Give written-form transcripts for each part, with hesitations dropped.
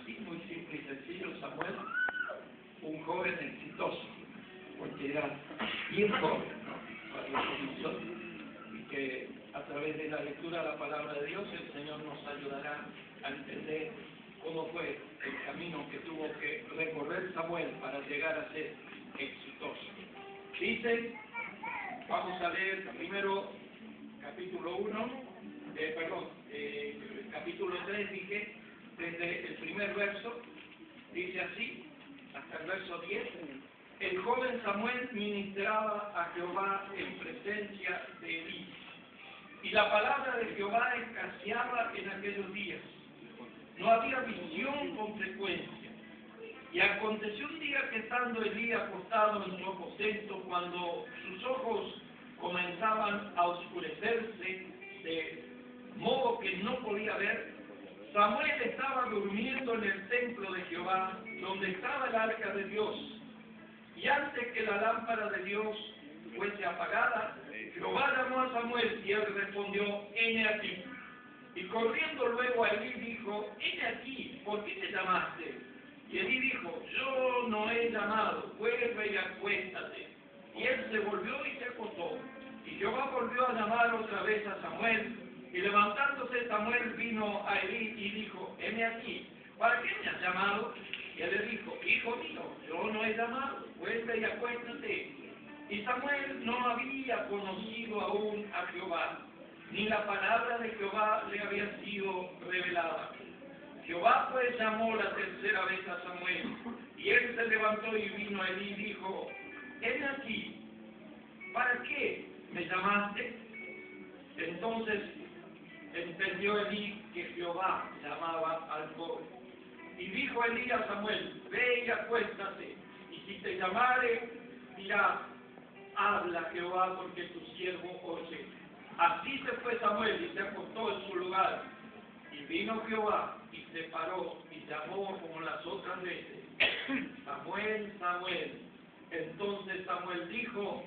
así, muy simple y sencillo, Samuel, un joven exitoso, porque era bien joven, ¿no? Cuando comenzó, y que a través de la lectura de la palabra de Dios, el Señor nos ayudará a entender cómo fue el camino que tuvo que recorrer Samuel para llegar a ser exitoso. Dice, vamos a leer primero capítulo 1, capítulo 3, dije, desde el primer verso, dice así, hasta el verso 10, el joven Samuel ministraba a Jehová en presencia de Elí, y la palabra de Jehová escaseaba en aquellos días. No había visión con frecuencia. Y aconteció un día que estando Elí acostado en su aposento, cuando sus ojos comenzaban a oscurecerse, de modo que no podía ver, Samuel estaba durmiendo en el templo de Jehová, donde estaba el arca de Dios. Y antes que la lámpara de Dios fuese apagada, Jehová llamó a Samuel y él respondió, heme aquí. Y corriendo luego a Elí dijo, heme aquí, ¿por qué me llamaste? Y Elí dijo, yo no he llamado, vuelve y acuéstate. Y él se volvió y se acostó. Y Jehová volvió a llamar otra vez a Samuel, y levantándose Samuel vino a Elí y dijo, heme aquí, ¿para qué me has llamado? Y él le dijo, hijo mío, yo no he llamado, vuelve y acuéstate. Y Samuel no había conocido aún a Jehová, ni la palabra de Jehová le había sido revelada. Jehová pues llamó la tercera vez a Samuel, y él se levantó y vino a Elí y dijo, heme aquí, ¿para qué me llamaste? Entonces entendió Elí que Jehová llamaba al joven. Y dijo Elí a Samuel, ve y acuéstate, y si te llamare, dirás, habla Jehová, porque tu siervo oye. Así se fue Samuel y se acostó en su lugar. Y vino Jehová y se paró y llamó como las otras veces, Samuel, Samuel. Entonces Samuel dijo,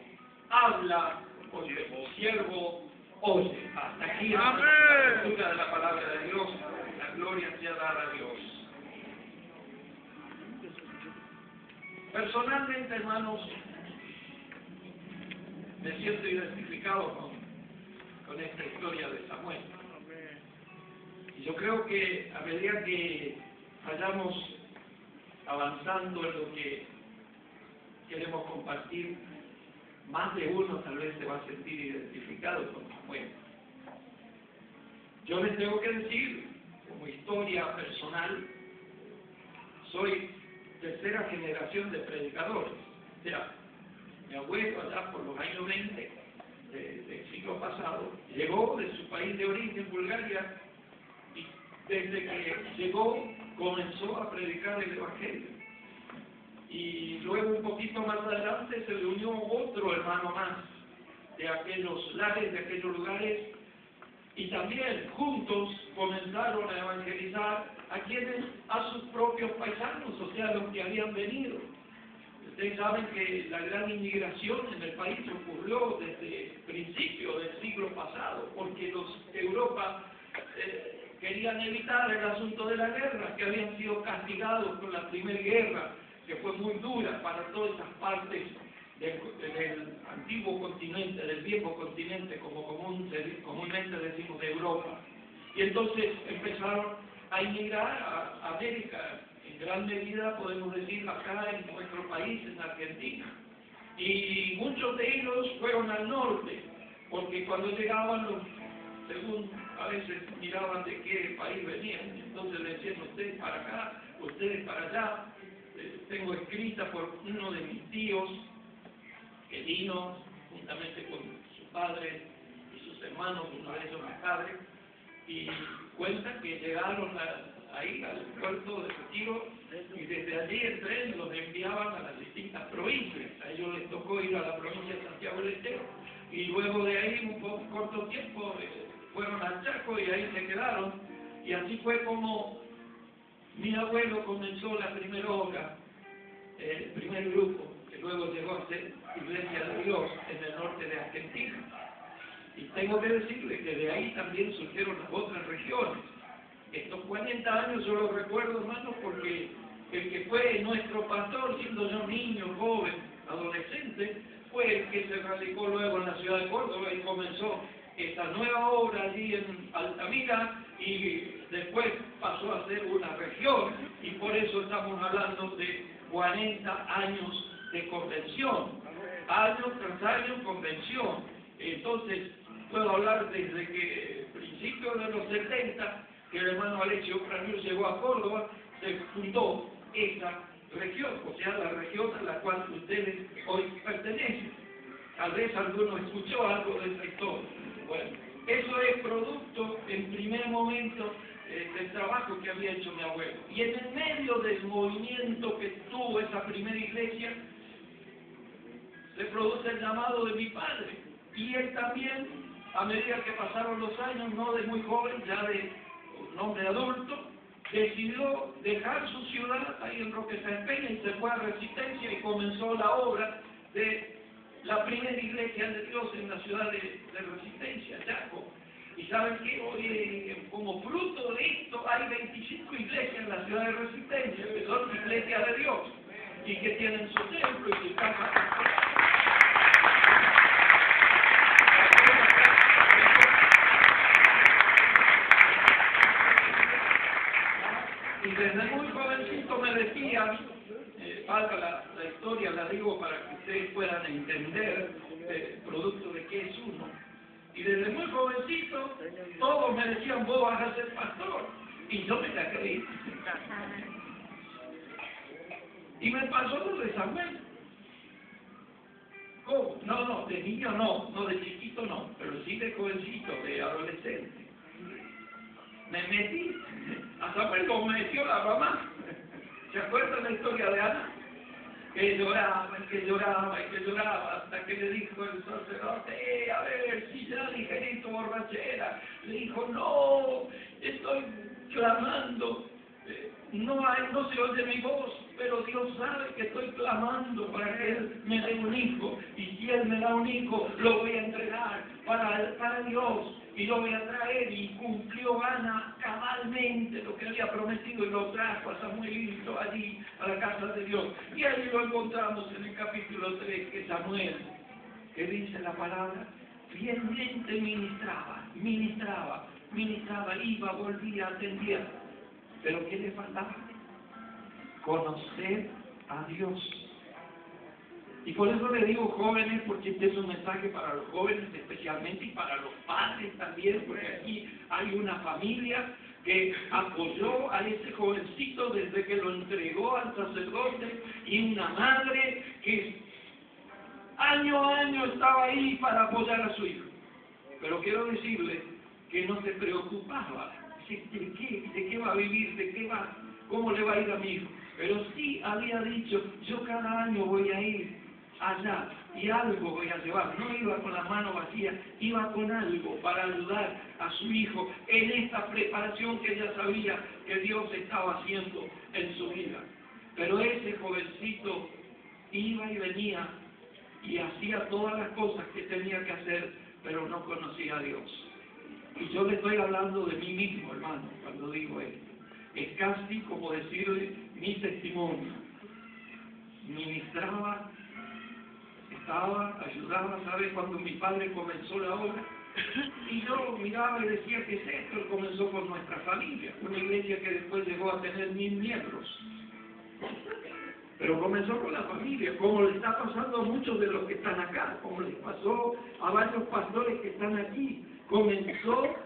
habla, porque tu siervo oye. Hasta aquí la lectura de la palabra de Dios. La gloria sea dada a Dios. Personalmente, hermanos, me siento identificado con esta historia de Samuel. Y yo creo que a medida que vayamos avanzando en lo que queremos compartir, más de uno tal vez se va a sentir identificado con Samuel. Yo les tengo que decir, como historia personal, soy tercera generación de predicadores. O sea, mi abuelo allá por los años 20 del siglo pasado llegó de su país de origen, Bulgaria, y desde que llegó comenzó a predicar el Evangelio. Y luego un poquito más adelante se le unió otro hermano más de aquellos lares, de aquellos lugares, y también juntos comenzaron a evangelizar a sus propios paisanos, o sea, los que habían venido. Ustedes saben que la gran inmigración en el país ocurrió desde el principio del siglo pasado, porque Europa querían evitar el asunto de la guerra, que habían sido castigados por la primera guerra, que fue muy dura para todas esas partes del antiguo continente, del viejo continente, como comúnmente decimos, de Europa. Y entonces empezaron a inmigrar a América, en gran medida podemos decir acá en nuestro país, en Argentina. Y muchos de ellos fueron al norte, porque cuando llegaban, según a veces miraban de qué país venían, entonces le decían ustedes para acá, ustedes para allá. Tengo escrita por uno de mis tíos, que vino juntamente con su padre y sus hermanos, uno de ellos mi padre, y cuenta que llegaron ahí al puerto de Retiro y desde allí en tren los enviaban a las distintas provincias. A ellos les tocó ir a la provincia de Santiago del Estero y luego de ahí un poco corto tiempo fueron al Chaco y ahí se quedaron, y así fue como mi abuelo comenzó la primera obra, el primer grupo, que luego llegó a ser Iglesia de Dios en el norte de Argentina. Y tengo que decirle que de ahí también surgieron las otras regiones. Estos 40 años yo los recuerdo, hermano, porque el que fue nuestro pastor, siendo yo niño, joven, adolescente, fue el que se radicó luego en la ciudad de Córdoba y comenzó esta nueva obra allí en Altamira y después pasó a ser una región y por eso estamos hablando de 40 años de convención, año tras año convención. Entonces puedo hablar desde que principios de los 70 que el hermano Alexio Pranur llegó a Córdoba, se fundó esa región, o sea, la región a la cual ustedes hoy pertenecen. Tal vez alguno escuchó algo de esa historia. Bueno, eso es producto, en primer momento, del trabajo que había hecho mi abuelo. Y en el medio del movimiento que tuvo esa primera iglesia, se produce el llamado de mi padre. Y él también, a medida que pasaron los años, no de muy joven, ya de un hombre adulto, decidió dejar su ciudad ahí en Roque San Peña y se fue a Resistencia y comenzó la obra de la primera iglesia de Dios en la ciudad de Resistencia, Chaco. Y saben que hoy, como fruto de esto, hay 25 iglesias en la ciudad de Resistencia, que son iglesias de Dios, y que tienen su templo y su casa. Y desde muy jovencito me decían, valga la historia, la digo para que ustedes puedan entender el producto de qué es uno. Y desde muy jovencito, todos me decían, vos vas a ser pastor. Y yo me la creí. Y me pasó lo de Samuel. ¿Cómo? No, de niño no de chiquito no, pero sí de jovencito, de adolescente. Me metí, a Samuel lo metió la mamá. ¿Se acuerdan la historia de Ana? Que lloraba, que lloraba, que lloraba, hasta que le dijo el sacerdote, a ver, si ya ligerito borrachera. Le dijo, no, estoy clamando, no se oye mi voz, pero Dios sabe que estoy clamando para que Él me dé un hijo, y si Él me da un hijo, lo voy a entregar para Dios, y lo voy a traer, y cumplió Ana cabalmente lo que había prometido, y lo trajo a Samuelito allí, a la casa de Dios. Y ahí lo encontramos en el capítulo 3, que Samuel, que dice la palabra, fielmente ministraba, iba, volvía, atendía. Pero ¿qué le faltaba? Conocer a Dios. Y por eso le digo jóvenes, porque este es un mensaje para los jóvenes especialmente y para los padres también, porque aquí hay una familia que apoyó a ese jovencito desde que lo entregó al sacerdote y una madre que año a año estaba ahí para apoyar a su hijo. Pero quiero decirle que no se preocupaba de qué va a vivir, cómo le va a ir a mi hijo. Pero sí había dicho, yo cada año voy a ir allá y algo voy a llevar. No iba con la mano vacía, iba con algo para ayudar a su hijo en esta preparación que ella sabía que Dios estaba haciendo en su vida. Pero ese jovencito iba y venía y hacía todas las cosas que tenía que hacer, pero no conocía a Dios. Y yo le estoy hablando de mí mismo, hermano, cuando digo esto. Es casi como decirle mi testimonio. Ministraba, ayudaba, ¿sabes? Cuando mi padre comenzó la obra, y yo miraba y decía, ¿qué es esto? Él comenzó con nuestra familia, una iglesia que después llegó a tener 1000 miembros. Pero comenzó con la familia, como le está pasando a muchos de los que están acá, como les pasó a varios pastores que están aquí. Comenzó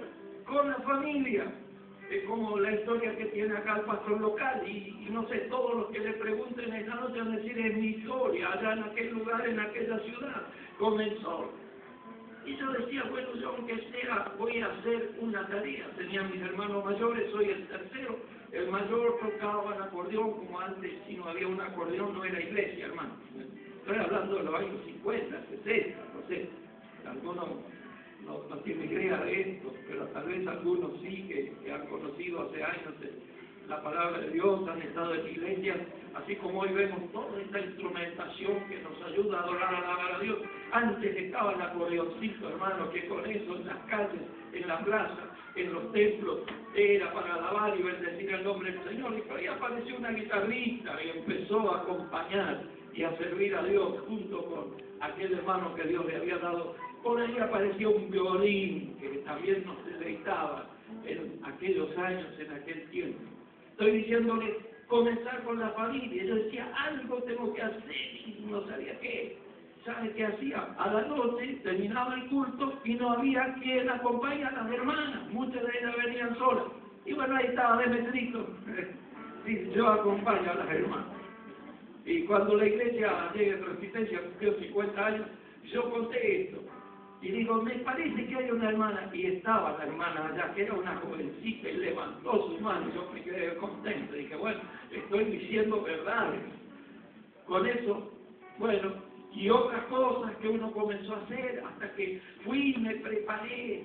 con la familia. Es como la historia que tiene acá el pastor local, y no sé, todos los que le pregunten esta noche van a decir, es mi historia, allá en aquel lugar, en aquella ciudad, comenzó. Y yo decía, bueno, yo aunque sea, voy a hacer una tarea. Tenía mis hermanos mayores, soy el tercero, el mayor tocaba el acordeón, como antes, si no había un acordeón, no era iglesia, hermano. Estoy hablando de los años 50, 60, no sé, algunos no tienen idea de esto, pero tal vez algunos sí que han conocido hace años la palabra de Dios, han estado en iglesias, así como hoy vemos toda esta instrumentación que nos ayuda a adorar, a alabar a Dios. Antes estaba el acordeoncito, hermano, que con eso en las calles, en la plaza, en los templos era para alabar y bendecir el nombre del Señor. Y por ahí apareció una guitarrista y empezó a acompañar y a servir a Dios junto con aquel hermano que Dios le había dado. Por ahí apareció un violín que también nos deleitaba en aquellos años, en aquel tiempo. Estoy diciéndole, comenzar con la familia. Yo decía, algo tengo que hacer y no sabía qué. ¿Sabe qué hacía? A la noche terminaba el culto y no había quien acompañe a las hermanas. Muchas de ellas venían solas. Y bueno, ahí estaba Demetrito. Sí, yo acompaño a las hermanas. Y cuando la iglesia llegue de Resistencia, cumplió 50 años, yo conté esto. Y digo, me parece que hay una hermana, y estaba la hermana allá, que era una jovencita, y levantó su mano, y yo me quedé contento, dije, bueno, estoy diciendo verdades. Con eso, bueno, y otras cosas que uno comenzó a hacer, hasta que fui, me preparé,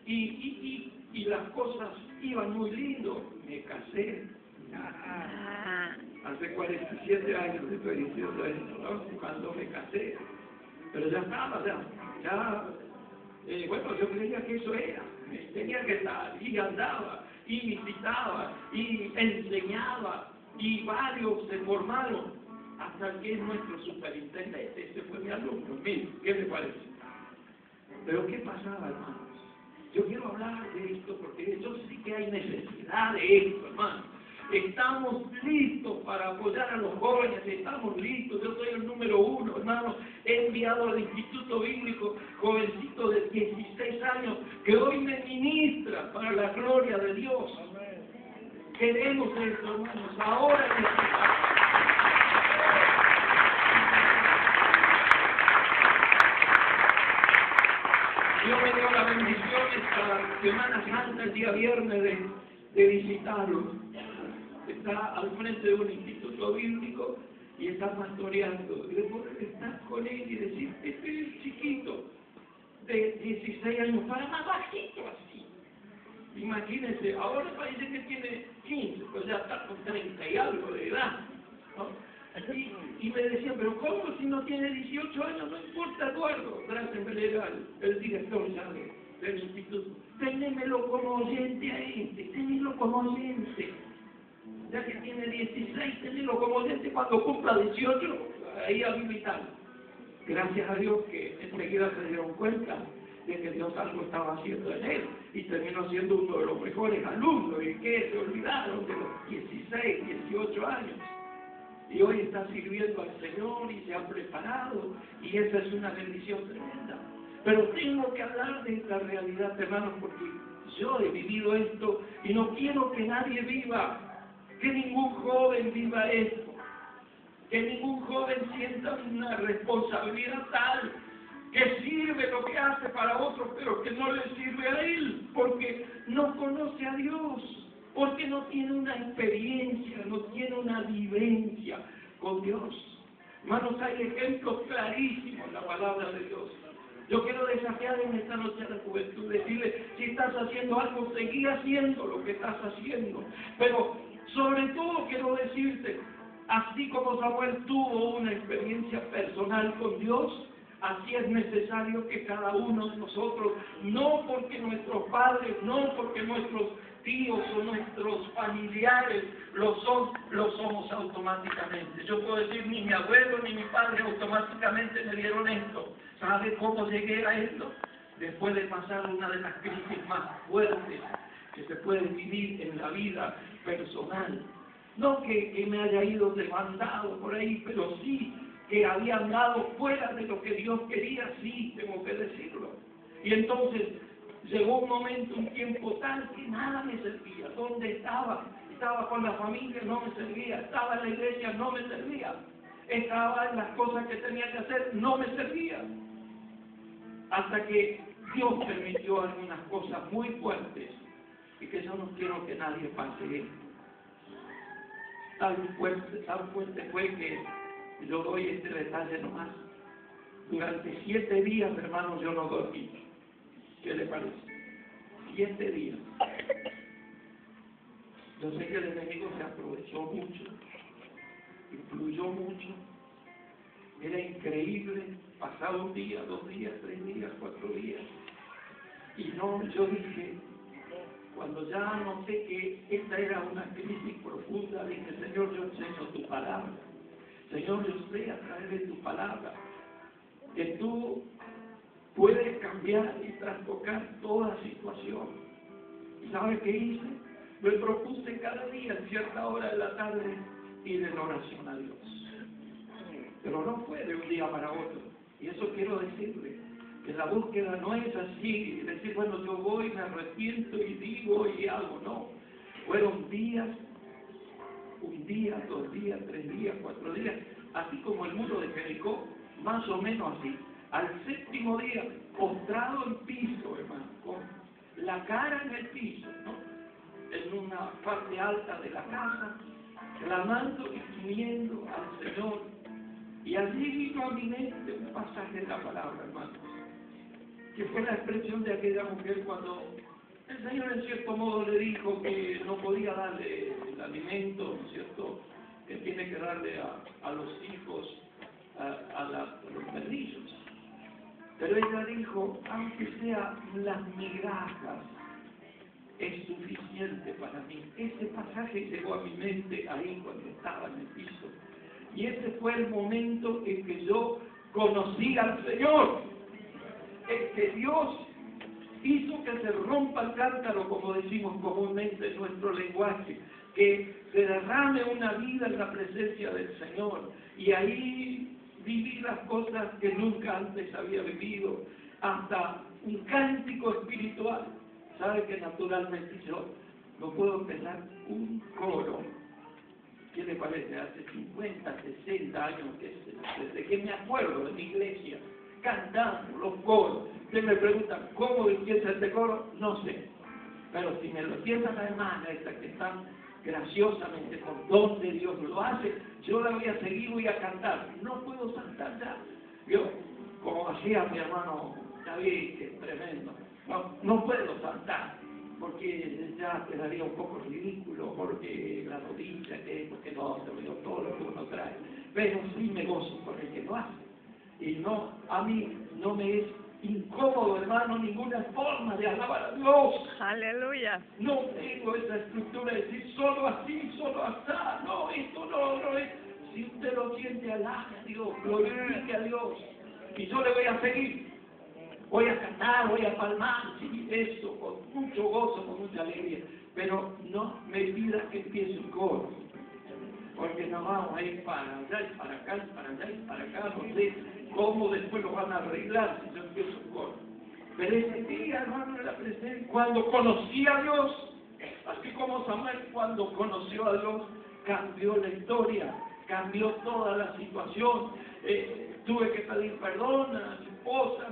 y las cosas iban muy lindo, me casé. Hace 47 años estoy diciendo esto, ¿no? Cuando me casé. Pero ya estaba, bueno, yo creía que eso era. Tenía que estar, y andaba, y visitaba, y enseñaba, y varios se formaron, hasta que es nuestro superintendente. Ese fue mi alumno. Mire, ¿qué le parece? Pero ¿qué pasaba, hermanos? Yo quiero hablar de esto porque yo sé que hay necesidad de esto, hermanos. Estamos listos para apoyar a los jóvenes, estamos listos. Yo soy el número 1, hermano. He enviado al Instituto Bíblico jovencito de 16 años que hoy me ministra para la gloria de Dios. Queremos esto, hermanos. Ahora necesitamos. Dios me dio la bendición esta Semana Santa, el día viernes, de visitarlo. Está al frente de un instituto bíblico y está pastoreando. Y de poder estar con él y decir, este es el chiquito de 16 años, para más bajito así. Imagínense, ahora parece que tiene 15, pues ya está con 30 y algo de edad, ¿no? Y me decían, pero ¿cómo si no tiene 18 años? No importa, Eduardo. Gracias, el director ya del instituto. Tenémelo como oyente a este, tenémelo como oyente. Ya que tiene 16, tenerlo como oyente, cuando cumpla 18, ahí habilitarlo. Gracias a Dios que enseguida se dieron cuenta de que Dios algo estaba haciendo en él, y terminó siendo uno de los mejores alumnos, y que se olvidaron de los 16, 18 años. Y hoy está sirviendo al Señor y se ha preparado, y esa es una bendición tremenda. Pero tengo que hablar de esta realidad, hermanos, porque yo he vivido esto y no quiero que nadie viva, que ningún joven viva esto, que ningún joven sienta una responsabilidad tal que sirve lo que hace para otros, pero que no le sirve a él, porque no conoce a Dios. Porque no tiene una experiencia, no tiene una vivencia con Dios. Hermanos, hay ejemplos clarísimos en la palabra de Dios. Yo quiero desafiar en esta noche a la juventud, decirle, si estás haciendo algo, seguí haciendo lo que estás haciendo. Pero sobre todo quiero decirte, así como Samuel tuvo una experiencia personal con Dios, así es necesario que cada uno de nosotros, no porque nuestros padres, no porque nuestros tíos o nuestros familiares lo somos automáticamente. Yo puedo decir, ni mi abuelo ni mi padre automáticamente me dieron esto. ¿Sabe cómo llegué a esto? Después de pasar una de las crisis más fuertes que se pueden vivir en la vida personal. No que me haya ido demandado por ahí, pero sí que había andado fuera de lo que Dios quería, sí, tengo que decirlo. Y entonces llegó un momento, un tiempo tal que nada me servía. ¿Dónde estaba? Estaba con la familia, no me servía. Estaba en la iglesia, no me servía. Estaba en las cosas que tenía que hacer, no me servía. Hasta que Dios permitió algunas cosas muy fuertes y que yo no quiero que nadie pase. Tan fuerte fue que yo doy este detalle nomás. Durante 7 días, hermanos, yo no dormí. ¿Qué le parece? 7 días. Yo sé que el enemigo se aprovechó mucho, influyó mucho. Era increíble, pasaba un día, 2 días, 3 días, 4 días. Y no, yo dije, cuando ya noté que esta era una crisis profunda, dije, Señor, yo enseño tu palabra. Señor, yo sé a través de tu palabra que tú puedes cambiar y trastocar toda situación. ¿Y sabes qué hice? Me propuse cada día, en cierta hora de la tarde, ir en oración a Dios. Pero no fue de un día para otro. Y eso quiero decirle, que la búsqueda no es así, decir, bueno, yo voy, me arrepiento y digo y hago, no. Fueron días, un día, 2 días, 3 días, 4 días, así como el muro de Jericó, más o menos así. Al 7º día, postrado en piso, hermano, con la cara en el piso, ¿no? En una parte alta de la casa, clamando y pidiendo al Señor. Y allí vino a mi mente un pasaje de la palabra, hermanos, que fue la expresión de aquella mujer cuando el Señor en cierto modo le dijo que no podía darle el alimento, ¿no es cierto?, que tiene que darle a los hijos, a los perrillos. Pero ella dijo, aunque sea las migajas, es suficiente para mí. Ese pasaje llegó a mi mente ahí cuando estaba en el piso. Y ese fue el momento en que yo conocí al Señor. En que Dios hizo que se rompa el cántaro, como decimos comúnmente en nuestro lenguaje, que se derrame una vida en la presencia del Señor. Y ahí viví las cosas que nunca antes había vivido, hasta un cántico espiritual. ¿Sabe que naturalmente yo no puedo empezar un coro? ¿Qué le parece? Hace 50, 60 años, desde que me acuerdo de mi iglesia, cantando los coros. Usted me pregunta, ¿cómo empieza este coro? No sé. Pero si me lo empieza la hermana esta que está graciosamente, por don de Dios lo hace, yo la voy a seguir, voy a cantar. No puedo saltar ya. Yo, como hacía mi hermano David, que es tremendo, no puedo saltar, porque ya quedaría un poco ridículo, porque la rodilla, que no, todo lo que uno trae. Pero sí me gozo por el que lo hace. Y no, a mí no me es incómodo, hermano, ninguna forma de alabar a Dios. Aleluya. No tengo esa estructura de decir solo así, solo así. No, esto no es. Si usted lo siente, alabe a Dios, glorifique a Dios. Y yo le voy a seguir. Voy a cantar, voy a palmar, sí, eso, con mucho gozo, con mucha alegría. Pero no me pida que empiece un coro. Porque nos vamos a ir para allá y para acá, y para allá y para acá, no sé cómo después lo van a arreglar si yo empiezo un coro. Pero ese día, hermano, de la presencia, cuando conocí a Dios, así como Samuel cuando conoció a Dios, cambió la historia, cambió toda la situación. Tuve que pedir perdón a mi esposa,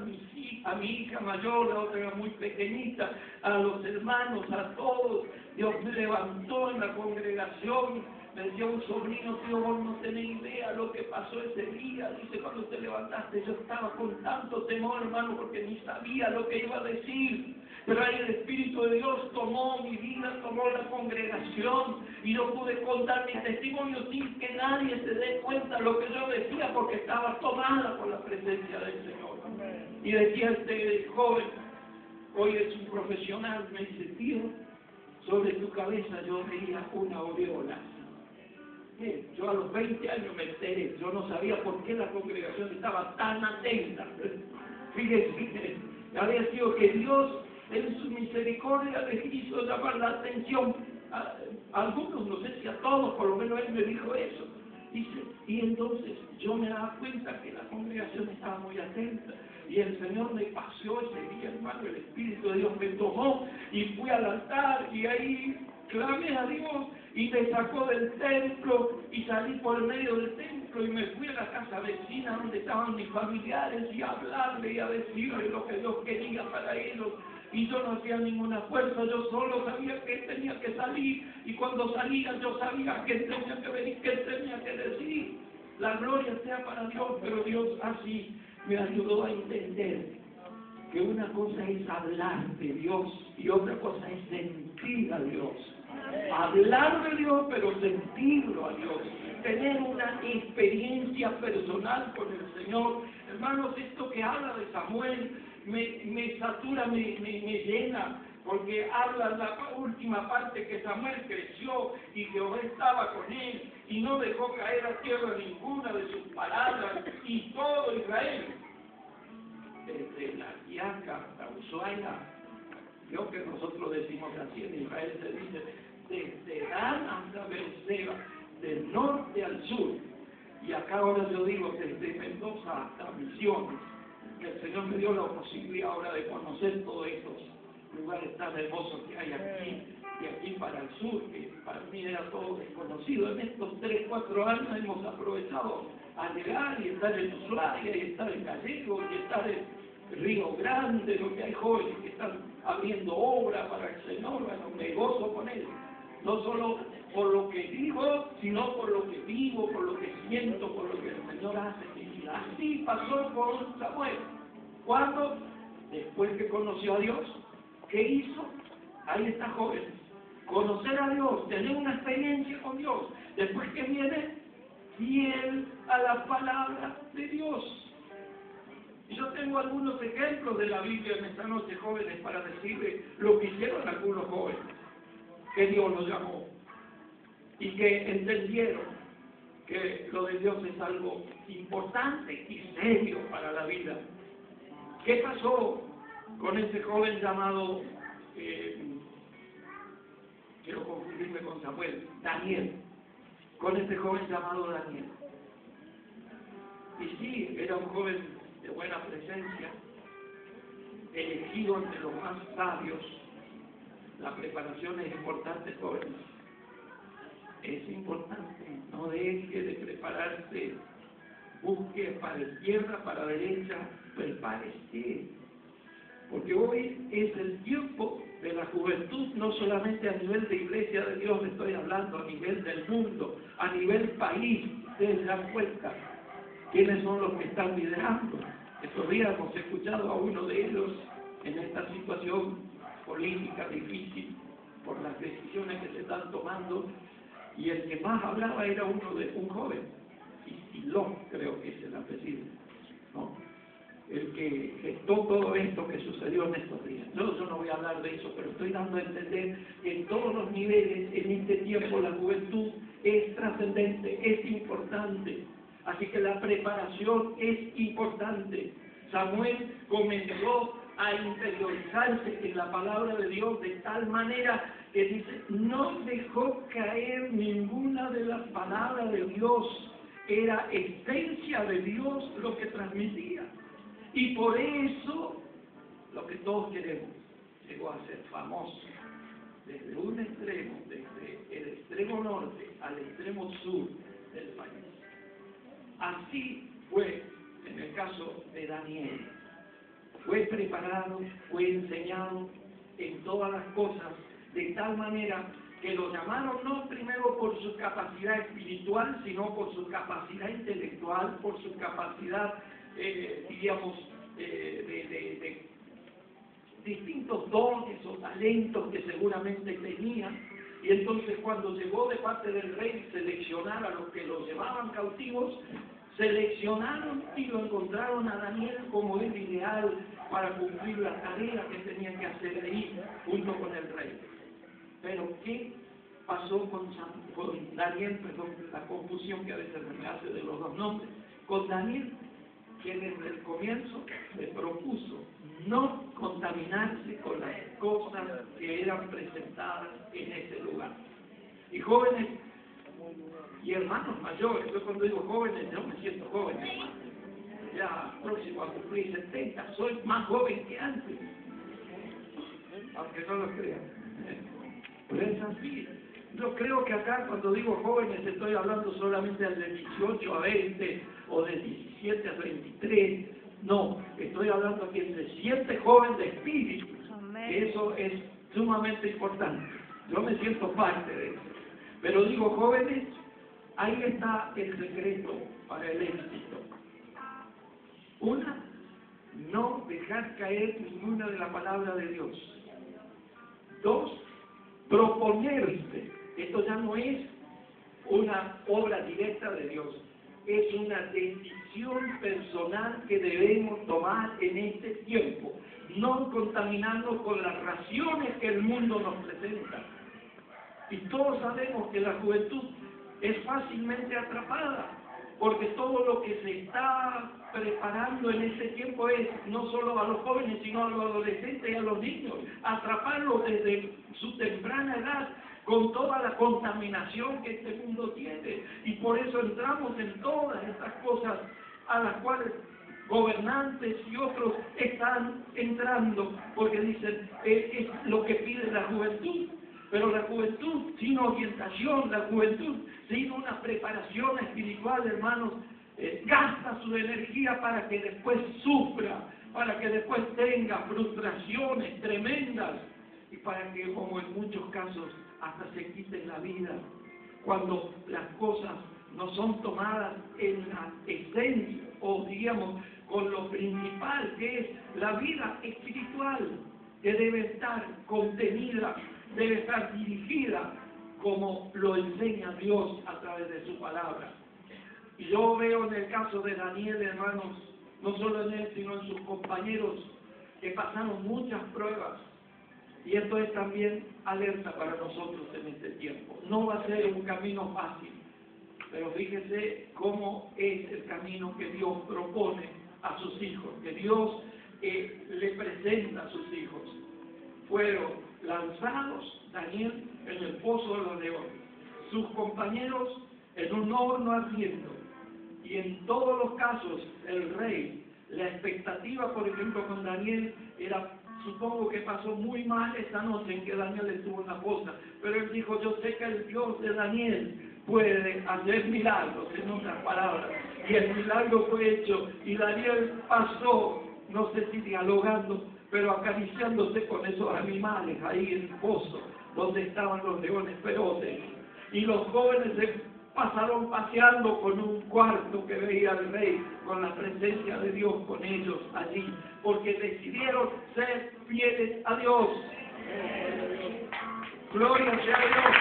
a mi hija mayor, la otra era muy pequeñita, a los hermanos, a todos. Dios me levantó en la congregación. Me decía un sobrino, tío, vos no tenés idea lo que pasó ese día. Dice, cuando te levantaste, yo estaba con tanto temor, hermano, porque ni sabía lo que iba a decir. Pero ahí el Espíritu de Dios tomó mi vida, tomó la congregación, y yo pude contar mi testimonio sin que nadie se dé cuenta de lo que yo decía, porque estaba tomada por la presencia del Señor. Y decía este joven, hoy es un profesional, me dice, tío, sobre tu cabeza yo veía una aureola. Yo a los 20 años me enteré, yo no sabía por qué la congregación estaba tan atenta. Fíjese, había sido que Dios en su misericordia les hizo llamar la atención a algunos, no sé si a todos, por lo menos él me dijo eso. Dice, y entonces yo me daba cuenta que la congregación estaba muy atenta. Y el Señor me paseó ese día, hermano, el Espíritu de Dios me tomó y fui al altar y ahí clamé a Dios y me sacó del templo y salí por el medio del templo y me fui a la casa vecina donde estaban mis familiares y a hablarle y a decirle lo que Dios quería para ellos. Y yo no hacía ninguna fuerza, yo solo sabía que tenía que salir, y cuando salía yo sabía que tenía que venir, que tenía que decir. La gloria sea para Dios, pero Dios así me ayudó a entender que una cosa es hablar de Dios y otra cosa es sentir a Dios. Hablar de Dios, pero sentirlo a Dios. Tener una experiencia personal con el Señor. Hermanos, esto que habla de Samuel me satura, me llena, porque habla la última parte que Samuel creció y Jehová estaba con él y no dejó caer a tierra ninguna de sus palabras y todo Israel, desde la Quiaca hasta Ushuaia, creo que nosotros decimos así, en Israel se dice, desde Dan hasta Beerseba, del norte al sur, y acá ahora yo digo desde Mendoza hasta Misiones, que el Señor me dio la posibilidad ahora de conocer todos estos lugares tan hermosos que hay aquí, y aquí para el sur, que para mí era todo desconocido. En estos 3, 4 años hemos aprovechado a llegar y estar en Ushuaia, y estar en Gallego, y estar en Río Grande, donde hay jóvenes que están abriendo obra para el Señor. Bueno, me gozo con él, no solo por lo que digo, sino por lo que vivo, por lo que siento, por lo que el Señor hace. Y así pasó con Samuel. Cuando, después que conoció a Dios, ¿qué hizo? Ahí está joven. Conocer a Dios, tener una experiencia con Dios. Después que viene, fiel a la palabra de Dios. Y yo tengo algunos ejemplos de la Biblia en esta noche, jóvenes, para decirles lo que hicieron algunos jóvenes, que Dios los llamó y que entendieron que lo de Dios es algo importante y serio para la vida. ¿Qué pasó con ese joven llamado, quiero confundirme con Samuel, Daniel? Con ese joven llamado Daniel. Y sí, era un joven de buena presencia, elegido entre los más sabios. La preparación es importante, jóvenes. Es importante. No deje de prepararse. Busque para izquierda, para derecha. Prepárese. Porque hoy es el tiempo de la juventud, no solamente a nivel de Iglesia de Dios, le estoy hablando, a nivel del mundo, a nivel país. Ustedes se dan cuenta quiénes son los que están liderando. Estos días hemos escuchado a uno de ellos en esta situación política difícil por las decisiones que se están tomando, y el que más hablaba era un joven, Isilón creo que es el apellido, ¿no? El que gestó todo esto que sucedió en estos días. Yo no voy a hablar de eso, pero estoy dando a entender que en todos los niveles, en este tiempo, la juventud es trascendente, es importante. Así que la preparación es importante. Samuel comenzó a interiorizarse en la palabra de Dios de tal manera que dice, no dejó caer ninguna de las palabras de Dios. Era esencia de Dios lo que transmitía. Y por eso, lo que todos queremos, llegó a ser famoso. Desde un extremo, desde el extremo norte al extremo sur del país. Así fue en el caso de Daniel. Fue preparado, fue enseñado en todas las cosas, de tal manera que lo llamaron no primero por su capacidad espiritual, sino por su capacidad intelectual, por su capacidad, diríamos, de distintos dones o talentos que seguramente tenía. Y entonces cuando llegó de parte del rey seleccionar a los que los llevaban cautivos, seleccionaron y lo encontraron a Daniel como el ideal para cumplir la tarea que tenía que hacer ahí junto con el rey. Pero ¿qué pasó con Daniel? Perdón, la confusión que a veces me hace de los dos nombres. Con Daniel, que desde el comienzo le propuso no contaminarse con las cosas que eran presentadas en ese lugar. Y jóvenes y hermanos mayores, yo cuando digo jóvenes, yo me siento joven, hermano. Ya próximo a cumplir 70, soy más joven que antes, aunque no lo crean. Pero es así. Yo creo que acá cuando digo jóvenes estoy hablando solamente de 18 a 20 o de 17 a 23. No, estoy hablando que se siente joven de espíritu. Que eso es sumamente importante. Yo me siento parte de eso. Pero digo jóvenes, ahí está el secreto para el éxito. Una, no dejar caer ninguna de la palabra de Dios. Dos, proponerse. Esto ya no es una obra directa de Dios, es una decisión decisión personal que debemos tomar en este tiempo, no contaminarnos con las raciones que el mundo nos presenta. Y todos sabemos que la juventud es fácilmente atrapada, porque todo lo que se está preparando en ese tiempo es no solo a los jóvenes, sino a los adolescentes y a los niños, atraparlos desde su temprana edad con toda la contaminación que este mundo tiene. Y por eso entramos en todas estas cosas a las cuales gobernantes y otros están entrando, porque dicen, es lo que pide la juventud. Pero la juventud sin orientación, la juventud sin una preparación espiritual, hermanos, gasta su energía para que después sufra, para que después tenga frustraciones tremendas y para que, como en muchos casos, hasta se quiten la vida, cuando las cosas no son tomadas en la esencia, o digamos, con lo principal que es la vida espiritual, que debe estar contenida, debe estar dirigida como lo enseña Dios a través de su palabra. Y yo veo en el caso de Daniel, hermanos, no solo en él, sino en sus compañeros, que pasaron muchas pruebas. Y esto es también alerta para nosotros en este tiempo. No va a ser un camino fácil, pero fíjese cómo es el camino que Dios propone a sus hijos, que Dios le presenta a sus hijos. Fueron lanzados, Daniel, en el pozo de los leones, sus compañeros en un horno ardiendo, y en todos los casos el rey, la expectativa, por ejemplo, con Daniel era, supongo que pasó muy mal esta noche en que Daniel estuvo en la fosa, pero él dijo, yo sé que el Dios de Daniel puede hacer milagros, en otras palabras, y el milagro fue hecho, y Daniel pasó, no sé si dialogando, pero acariciándose con esos animales ahí en el pozo, donde estaban los leones feroces. Y los jóvenes se pasaron paseando con un cuarto que veía el rey, con la presencia de Dios con ellos allí, porque decidieron ser fieles a Dios. Gloria sea a Dios.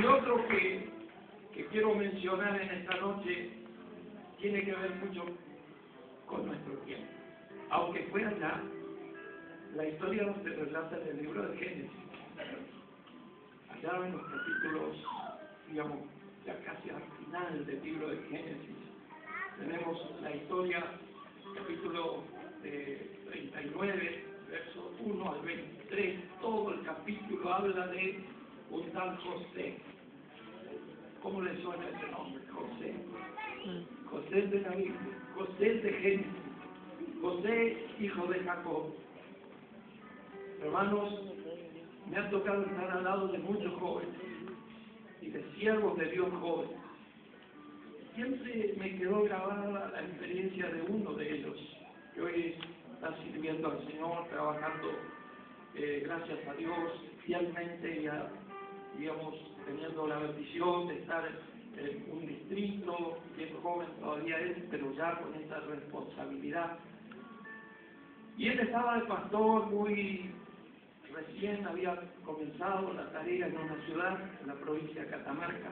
Y otro que quiero mencionar en esta noche tiene que ver mucho con nuestro tiempo. Aunque fuera ya, la historia se relata en el libro de Génesis. Allá en los capítulos, digamos, ya casi al final del libro de Génesis, tenemos la historia, capítulo 39, versos 1 al 23, todo el capítulo habla de un tal José. ¿Cómo le suena ese nombre? José. José de la Biblia, José de Génesis, José, hijo de Jacob. Hermanos, me ha tocado estar al lado de muchos jóvenes y de siervos de Dios jóvenes. Siempre me quedó grabada la experiencia de uno de ellos, que hoy está sirviendo al Señor, trabajando, gracias a Dios, fielmente, ya, digamos, teniendo la bendición de estar en un distrito, bien joven todavía es, pero ya con esa responsabilidad. Y él estaba de pastor, muy recién había comenzado la tarea en una ciudad, en la provincia de Catamarca,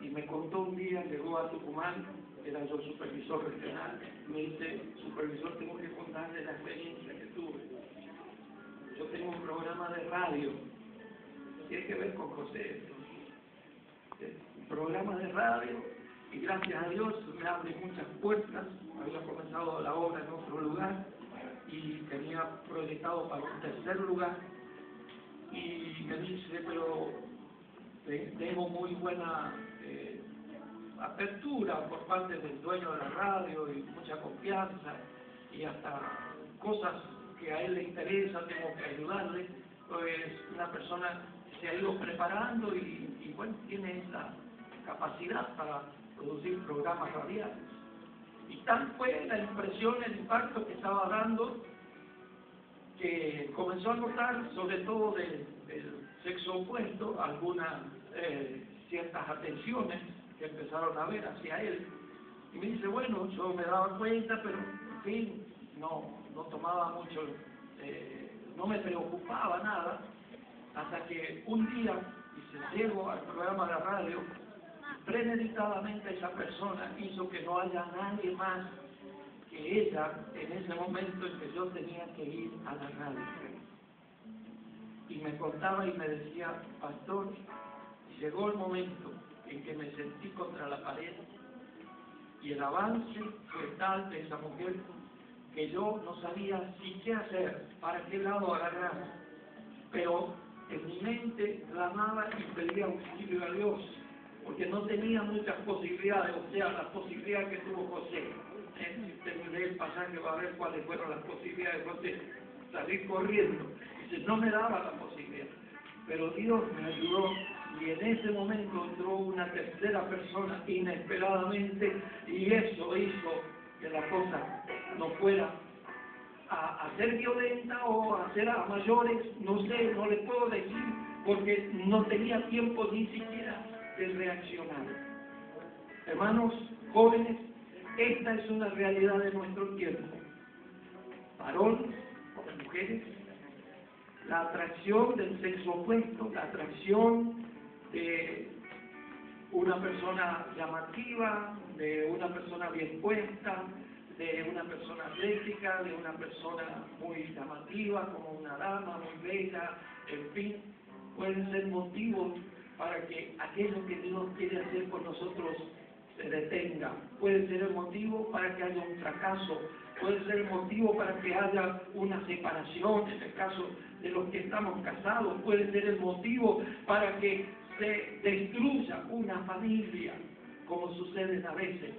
y me contó un día, llegó a Tucumán, era yo supervisor regional, me dice, supervisor, tengo que contarle la experiencia que tuve. Yo tengo un programa de radio, tiene que ver con José, un programa de radio, y gracias a Dios me abre muchas puertas. Había comenzado la obra en otro lugar y tenía proyectado para un tercer lugar, y me dice, pero tengo muy buena apertura por parte del dueño de la radio y mucha confianza, y hasta cosas que a él le interesan tengo que ayudarle. Pues una persona se ha ido preparando y bueno, tiene esa capacidad para producir programas radiales. Y tal fue la impresión, el impacto que estaba dando, que comenzó a notar, sobre todo del sexo opuesto, algunas ciertas atenciones que empezaron a ver hacia él. Y me dice, bueno, yo me daba cuenta, pero en fin, no tomaba mucho no me preocupaba nada, hasta que un día, llego al programa de la radio, premeditadamente esa persona hizo que no haya nadie más que ella en ese momento en que yo tenía que ir a la radio. Y me contaba y me decía, pastor, llegó el momento en que me sentí contra la pared y el avance fue tal de esa mujer que yo no sabía si qué hacer, para qué lado agarrar. Pero en mi mente clamaba y pedía auxilio a Dios, porque no tenía muchas posibilidades, o sea, las posibilidades que tuvo José. Si usted lee el pasaje va a ver cuáles fueron las posibilidades de José. Salir corriendo. Dice, no me daba la posibilidad. Pero Dios me ayudó y en ese momento entró una tercera persona inesperadamente y eso hizo que la cosa no fuera a ser violenta o a ser a mayores, no sé, no le puedo decir, porque no tenía tiempo ni siquiera de reaccionar. Hermanos jóvenes, esta es una realidad de nuestro tiempo. Varones, mujeres, la atracción del sexo opuesto, la atracción de una persona llamativa, de una persona bien puesta, de una persona atlética, de una persona muy llamativa, como una dama muy bella, en fin, pueden ser motivos para que aquello que Dios quiere hacer con nosotros se detenga. Puede ser el motivo para que haya un fracaso, puede ser el motivo para que haya una separación, en el caso de los que estamos casados, puede ser el motivo para que se destruya una familia, como sucede a veces.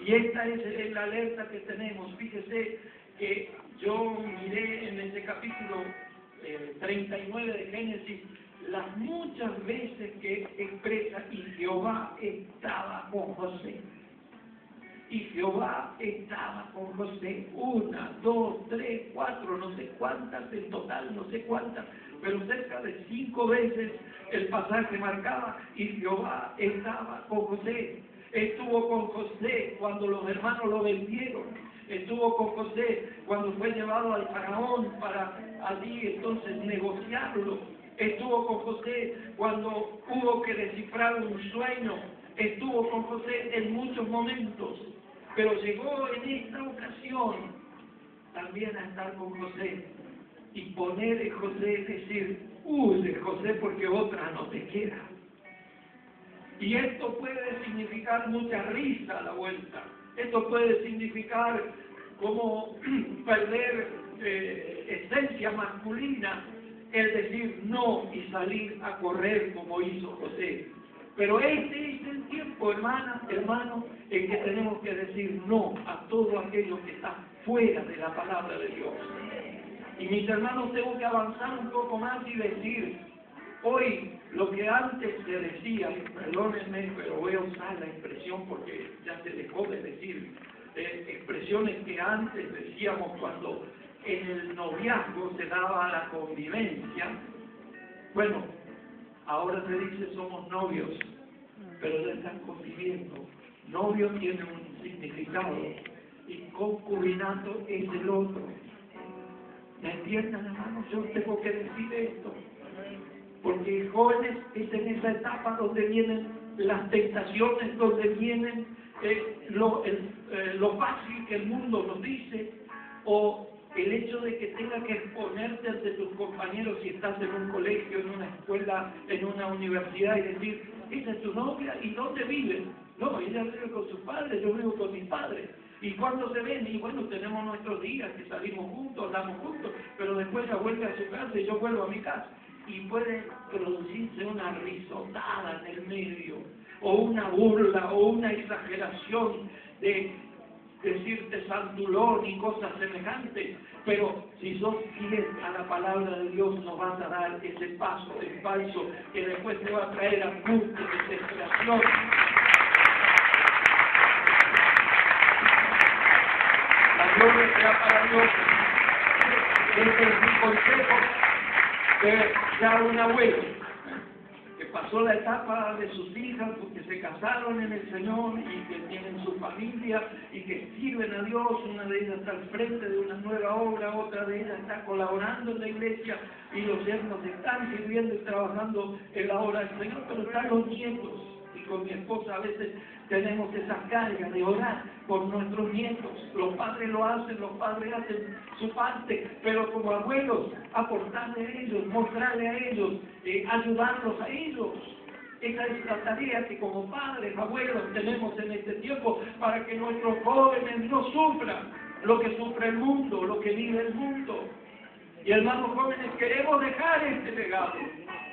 Y esta es la alerta que tenemos. Fíjese que yo miré en este capítulo 39 de Génesis las muchas veces que expresa y Jehová estaba con José. Y Jehová estaba con José, 1, 2, 3, 4, no sé cuántas, en total no sé cuántas, pero cerca de 5 veces el pasaje marcaba y Jehová estaba con José. Estuvo con José cuando los hermanos lo vendieron, estuvo con José cuando fue llevado al faraón para allí entonces negociarlo, estuvo con José cuando hubo que descifrar un sueño, estuvo con José en muchos momentos, pero llegó en esta ocasión también a estar con José y poner en José, decir, huye José porque otra no te queda. Y esto puede significar mucha risa a la vuelta. Esto puede significar como perder esencia masculina, el decir no y salir a correr como hizo José. Pero este es el tiempo, hermano, en que tenemos que decir no a todo aquello que está fuera de la palabra de Dios. Y mis hermanos, tengo que avanzar un poco más y decir, hoy, lo que antes se decía, perdónenme, pero voy a usar la expresión porque ya se dejó de decir, expresiones que antes decíamos cuando en el noviazgo se daba la convivencia. Bueno, ahora se dice somos novios, pero ya están conviviendo. Novio tiene un significado y concubinato es el otro. ¿Me entienden, hermanos? Yo tengo que decir esto. Porque jóvenes es en esa etapa donde vienen las tentaciones, donde vienen lo fácil que el mundo nos dice, o el hecho de que tengas que exponerte ante tus compañeros si estás en un colegio, en una escuela, en una universidad y decir, esa es tu novia, ¿y dónde viven? No, ella vive con sus padres, yo vivo con mis padres. ¿Y cuándo se ven? Y bueno, tenemos nuestros días que salimos juntos, andamos juntos, pero después ella vuelve a su casa y yo vuelvo a mi casa. Y puede producirse una risotada en el medio, o una burla, o una exageración de decirte santulón y cosas semejantes, pero si sos fiel a la palabra de Dios no vas a dar ese paso en falso que después te va a traer angustia, desesperación. La gloria sea para Dios. Este es mi consejo de ya un abuelo que pasó la etapa de sus hijas porque se casaron en el Señor y que tienen su familia familia y que sirven a Dios. Una de ellas está al frente de una nueva obra, otra de ellas está colaborando en la iglesia y los yernos están sirviendo y trabajando en la obra del Señor, pero están los nietos. Y con mi esposa a veces tenemos esa carga de orar por nuestros nietos. Los padres lo hacen, los padres hacen su parte, pero como abuelos, aportarle a ellos, mostrarle a ellos, ayudarlos a ellos. Esa es la tarea que como padres, abuelos tenemos en este tiempo para que nuestros jóvenes no sufran lo que sufre el mundo, lo que vive el mundo. Y hermanos jóvenes, queremos dejar este legado.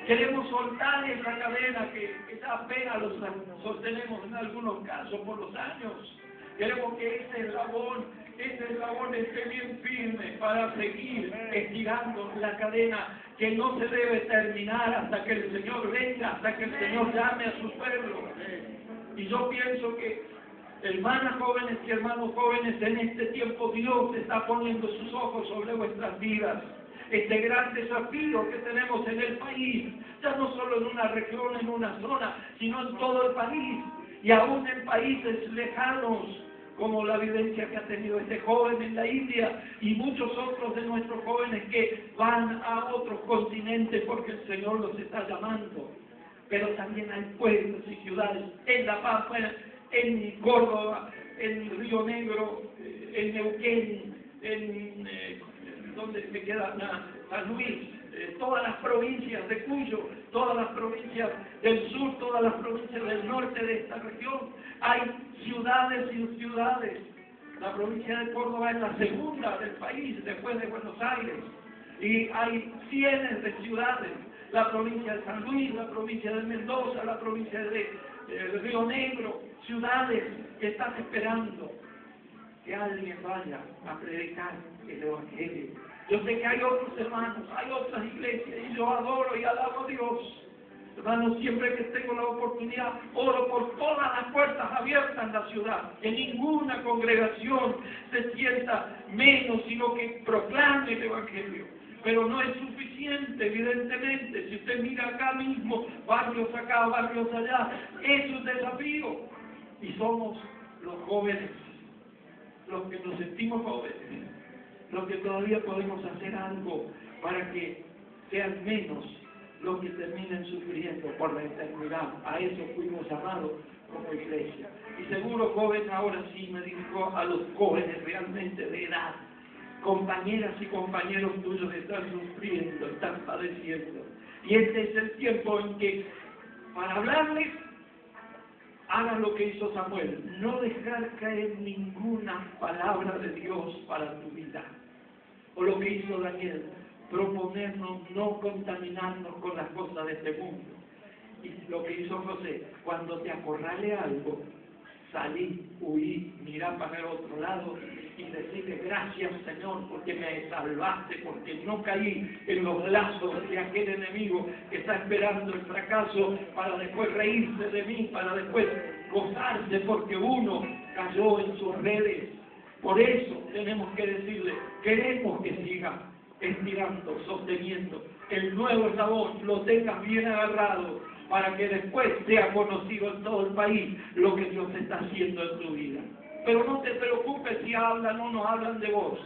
Queremos soltar esa cadena que ya apenas los sostenemos en algunos casos por los años. Queremos que ese eslabón esté bien firme para seguir estirando la cadena que no se debe terminar hasta que el Señor venga, hasta que el Señor llame a su pueblo. Y yo pienso que, hermanas jóvenes y hermanos jóvenes, en este tiempo Dios está poniendo sus ojos sobre vuestras vidas. Este gran desafío que tenemos en el país, ya no solo en una región, en una zona, sino en todo el país, y aún en países lejanos, como la vivencia que ha tenido este joven en la India, y muchos otros de nuestros jóvenes que van a otros continentes porque el Señor los está llamando. Pero también hay pueblos y ciudades en La Pampa, en Córdoba, en Río Negro, en Neuquén, donde me queda San Luis, todas las provincias de Cuyo, todas las provincias del sur, todas las provincias del norte de esta región. Hay ciudades y ciudades. La provincia de Córdoba es la segunda del país, después de Buenos Aires. Y hay cientos de ciudades. La provincia de San Luis, la provincia de Mendoza, la provincia de Río Negro, ciudades que están esperando que alguien vaya a predicar el Evangelio. Yo sé que hay otros hermanos, hay otras iglesias, y yo adoro y alabo a Dios. Hermanos, siempre que tengo la oportunidad, oro por todas las puertas abiertas en la ciudad, que ninguna congregación se sienta menos, sino que proclame el Evangelio. Pero no es suficiente, evidentemente. Si usted mira acá mismo, barrios acá, barrios allá, es un desafío. Y somos los jóvenes, los que nos sentimos jóvenes, los que todavía podemos hacer algo para que sean menos los que terminen sufriendo por la eternidad. A eso fuimos llamados como iglesia. Y seguro, joven, ahora sí me dirijo a los jóvenes realmente de edad. Compañeras y compañeros tuyos están sufriendo, están padeciendo. Y este es el tiempo en que, para hablarles, hagan lo que hizo Samuel, no dejar caer ninguna palabra de Dios para tu vida. O lo que hizo Daniel, proponernos no contaminarnos con las cosas de este mundo. Y lo que hizo José, cuando te acorrale algo, salí, huí, mirá para el otro lado y decirle gracias, Señor, porque me salvaste, porque no caí en los lazos de aquel enemigo que está esperando el fracaso para después reírse de mí, para después gozarse porque uno cayó en sus redes. Por eso tenemos que decirle, queremos que siga estirando, sosteniendo el nuevo eslabón, lo tengas bien agarrado, para que después sea conocido en todo el país lo que Dios está haciendo en tu vida. Pero no te preocupes si hablan o no hablan de vos.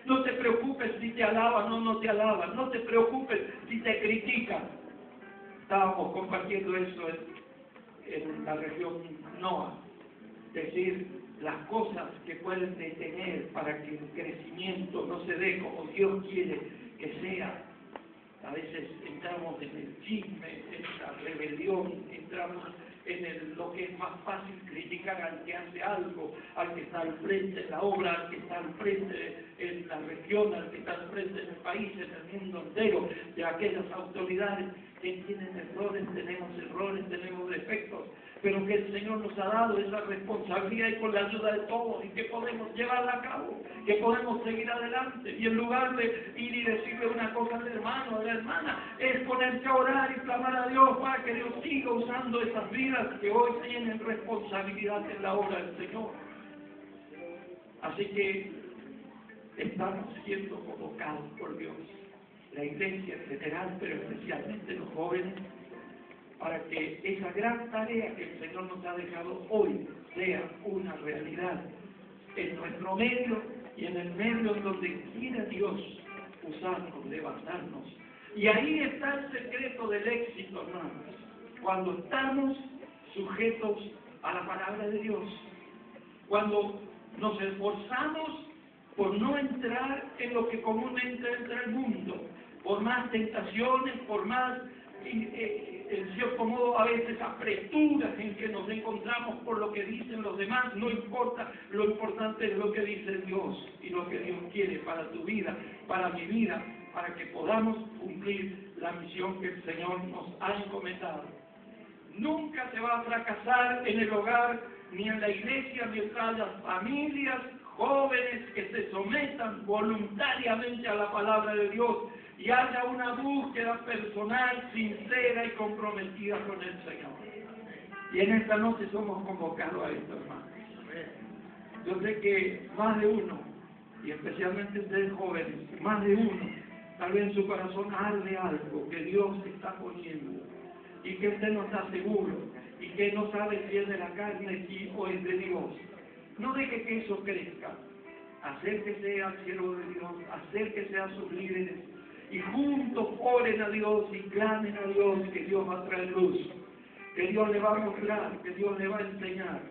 No te preocupes si te alaban o no te alaban. No te preocupes si te critican. Estábamos compartiendo eso en la región NOA. Decir las cosas que pueden detener para que el crecimiento no se dé como Dios quiere que sea. A veces entramos en el chisme, en la rebelión, entramos en lo que es más fácil criticar al que hace algo, al que está al frente en la obra, al que está al frente en la región, al que está al frente en el país, en el mundo entero, de aquellas autoridades que tienen errores, tenemos defectos, pero que el Señor nos ha dado esa responsabilidad y con la ayuda de todos y que podemos llevarla a cabo, que podemos seguir adelante. Y en lugar de ir y decirle una cosa al hermano o a la hermana, es ponerse a orar y clamar a Dios para que Dios siga usando esas vidas que hoy tienen responsabilidad en la obra del Señor. Así que estamos siendo convocados por Dios, la iglesia en general, pero especialmente los jóvenes, para que esa gran tarea que el Señor nos ha dejado hoy sea una realidad en nuestro medio y en el medio en donde quiera Dios usarnos, levantarnos. Y ahí está el secreto del éxito, hermanos, cuando estamos sujetos a la palabra de Dios, cuando nos esforzamos por no entrar en lo que comúnmente entra el mundo, por más tentaciones, por más, en cierto modo, a veces apreturas en que nos encontramos por lo que dicen los demás, no importa, lo importante es lo que dice Dios y lo que Dios quiere para tu vida, para mi vida, para que podamos cumplir la misión que el Señor nos ha encomendado. Nunca se va a fracasar en el hogar, ni en la iglesia, mientras las familias jóvenes que se sometan voluntariamente a la palabra de Dios y haya una búsqueda personal, sincera y comprometida con el Señor. Y en esta noche somos convocados a esto, hermanos. Yo sé que más de uno, y especialmente ustedes jóvenes, más de uno, tal vez en su corazón arde algo que Dios está poniendo y que usted no está seguro y que no sabe si es de la carne o es de Dios. No deje que eso crezca. Acérquese al cielo de Dios, acérquese a sus líderes y juntos oren a Dios y clamen a Dios, que Dios va a traer luz, que Dios le va a mostrar, que Dios le va a enseñar.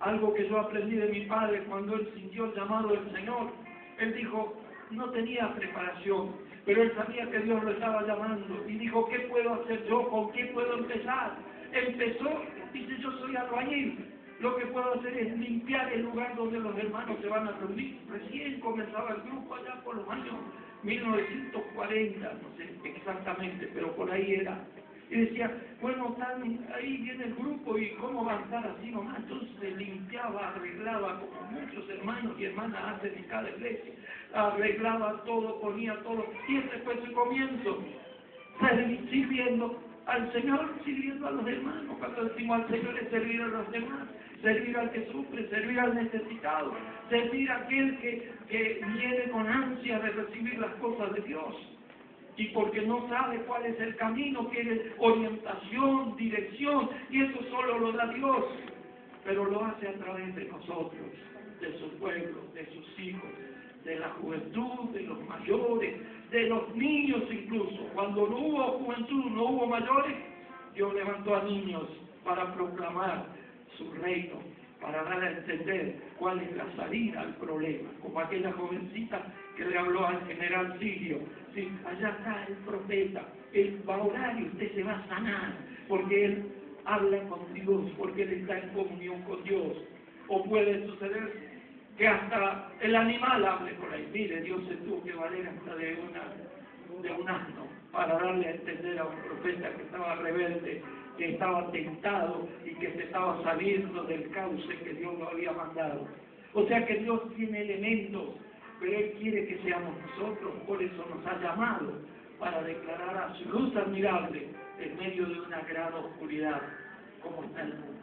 Algo que yo aprendí de mi padre cuando él sintió el llamado del Señor. Él dijo, no tenía preparación, pero él sabía que Dios lo estaba llamando y dijo, ¿qué puedo hacer yo? ¿Con qué puedo empezar? Empezó, dice, yo soy albañil. Lo que puedo hacer es limpiar el lugar donde los hermanos se van a reunir. Recién comenzaba el grupo allá por los años 1940, no sé exactamente, pero por ahí era. Y decía, bueno, ahí viene el grupo y cómo va a estar así nomás. Entonces limpiaba, arreglaba, como muchos hermanos y hermanas hacen en cada iglesia. Arreglaba todo, ponía todo. Y ese fue su comienzo. Sirviendo al Señor, sirviendo a los hermanos. Cuando decimos al Señor es servir a los demás, servir al que sufre, servir al necesitado, servir a aquel que viene con ansia de recibir las cosas de Dios. Y porque no sabe cuál es el camino, quiere orientación, dirección, y eso solo lo da Dios. Pero lo hace a través de nosotros, de su pueblo, de sus hijos, de la juventud, de los mayores, de los niños incluso. Cuando no hubo juventud, no hubo mayores, Dios levantó a niños para proclamar su reino, para dar a entender cuál es la salida al problema, como aquella jovencita que le habló al general sirio. Sí, allá está el profeta, él va a orar y usted se va a sanar, porque él habla con Dios, porque él está en comunión con Dios. O puede suceder que hasta el animal hable por ahí. Mire, Dios se tuvo que valer hasta de un asno para darle a entender a un profeta que estaba rebelde, que estaba tentado y que se estaba saliendo del cauce que Dios lo había mandado. O sea que Dios tiene elementos, pero Él quiere que seamos nosotros, por eso nos ha llamado, para declarar a su luz admirable en medio de una gran oscuridad, como está el mundo.